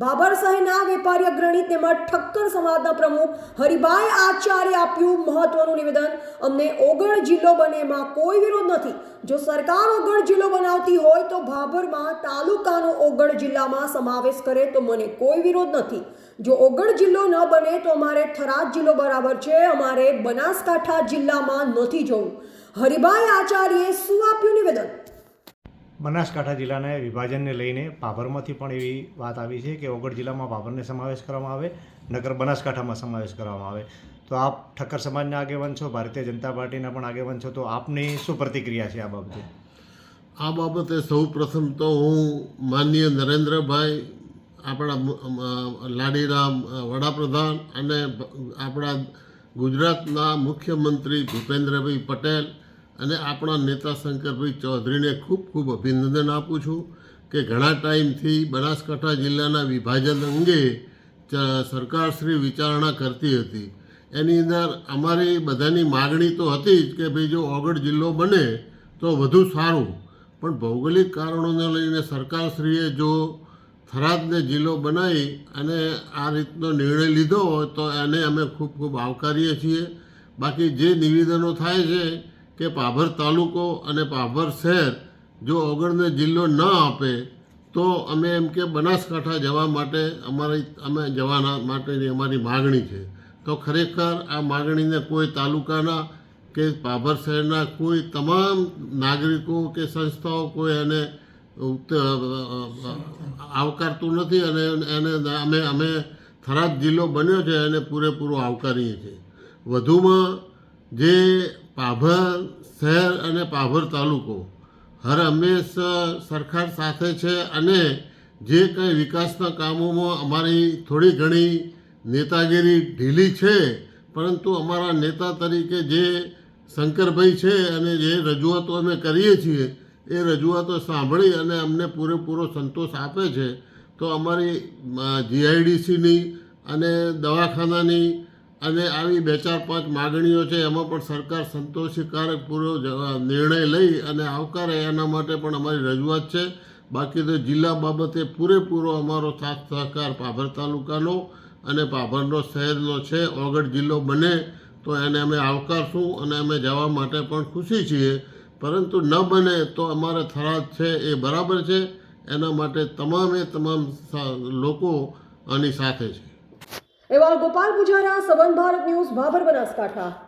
ભાભર શહેરના વેપારી અગ્રણી તેમજ ઠક્કર સમાજના પ્રમુખ હરિભાઈ આચાર્ય આપ્યું મહત્વનું નિવેદન। અમને ઓગળ જિલ્લો બને એમાં કોઈ વિરોધ નથી। જો સરકાર ઓગળ જિલ્લો બનાવતી હોય તો ભાભરમાં તાલુકાનો ઓગળ જિલ્લામાં સમાવેશ કરે તો મને કોઈ વિરોધ નથી। જો ઓગળ જિલ્લો ન બને તો અમારે થરાદ જિલ્લો બરાબર છે, અમારે બનાસકાંઠા જિલ્લામાં નથી જવું। હરિભાઈ આચાર્યએ શું આપ્યું નિવેદન? બનાસકાંઠા જિલ્લાને વિભાજનને લઈને ભાભરમાંથી પણ એવી વાત આવી છે કે ઓગળ જિલ્લામાં ભાભરને સમાવેશ કરવામાં આવે, નગર બનાસકાંઠામાં સમાવેશ કરવામાં આવે। તો આપ ઠક્કર સમાજના આગેવાન છો, ભારતીય જનતા પાર્ટીના પણ આગેવાન છો, તો આપની શું પ્રતિક્રિયા છે આ બાબતે? આ બાબતે સૌ પ્રથમ તો હું માનનીય નરેન્દ્રભાઈ, આપણા લાડીરામ વડાપ્રધાન અને આપણા ગુજરાતના મુખ્યમંત્રી ભૂપેન્દ્રભાઈ પટેલ અને આપણા નેતા શંકરભાઈ ચૌધરીને ખૂબ ખૂબ અભિનંદન આપું છું કે ઘણા ટાઈમથી બનાસકાંઠા જિલ્લાના વિભાજન અંગે સરકારશ્રી વિચારણા કરતી હતી। એની અંદર અમારી બધાની માગણી તો હતી જ કે ભાઈ જો ઓગળ જિલ્લો બને તો વધુ સારું, પણ ભૌગોલિક કારણોને લઈને સરકારશ્રીએ જો થરાદને જિલ્લો બનાવી અને આ રીતનો નિર્ણય લીધો હોય તો એને અમે ખૂબ ખૂબ આવકારીએ છીએ। બાકી જે નિવેદનો થાય છે કે ભાભર તાલુકો અને ભાભર શહેર જો ઓગળને જિલ્લો ન આપે તો અમે એમ કે બનાસકાંઠા જવા માટે અમે જવાના માટેની અમારી માગણી છે। તો ખરેખર આ માગણીને કોઈ તાલુકાના કે ભાભર શહેરના કોઈ તમામ નાગરિકો કે સંસ્થાઓ કોઈ એને આવકારતું નથી અને એને અમે થરાદ જિલ્લો બન્યો છે એને પૂરેપૂરો આવકારીએ છીએ। વધુમાં જે ભાભર શહેર અને ભાભર તાલુકો હર હંમેશ સરકાર સાથે છે અને જે કંઈ વિકાસના કામોમાં અમારી થોડી ઘણી નેતાગીરી ઢીલી છે, પરંતુ અમારા નેતા તરીકે જે શંકરભાઈ છે અને જે રજૂઆતો અમે કરીએ છીએ એ રજૂઆતો સાંભળી અને અમને પૂરેપૂરો સંતોષ આપે છે। તો અમારી જીઆઈડીસીની અને દવાખાનાની અને આવી 2-4-5 માગણીઓ છે એમાં પણ સરકાર સંતોષકારક પૂરો નિર્ણય લઈ અને આવકારે એના માટે પણ અમારી રજૂઆત છે। બાકી તો જિલ્લા બાબતે પૂરેપૂરો અમારો સાથ સહકાર ભાભર તાલુકાનો અને ભાભરનો શહેરનો છે। ઓગળ જિલ્લો બને તો એને અમે આવકારશું અને અમે જવા માટે પણ ખુશી છીએ, પરંતુ ન બને તો અમારે થરાદ છે એ બરાબર છે, એના માટે તમામે તમામ લોકો આની સાથે છે। એવા ગોપાલ પૂજારા, સંબંધ ભારત ન્યૂઝ, ભાભર, બનાસકાંઠા।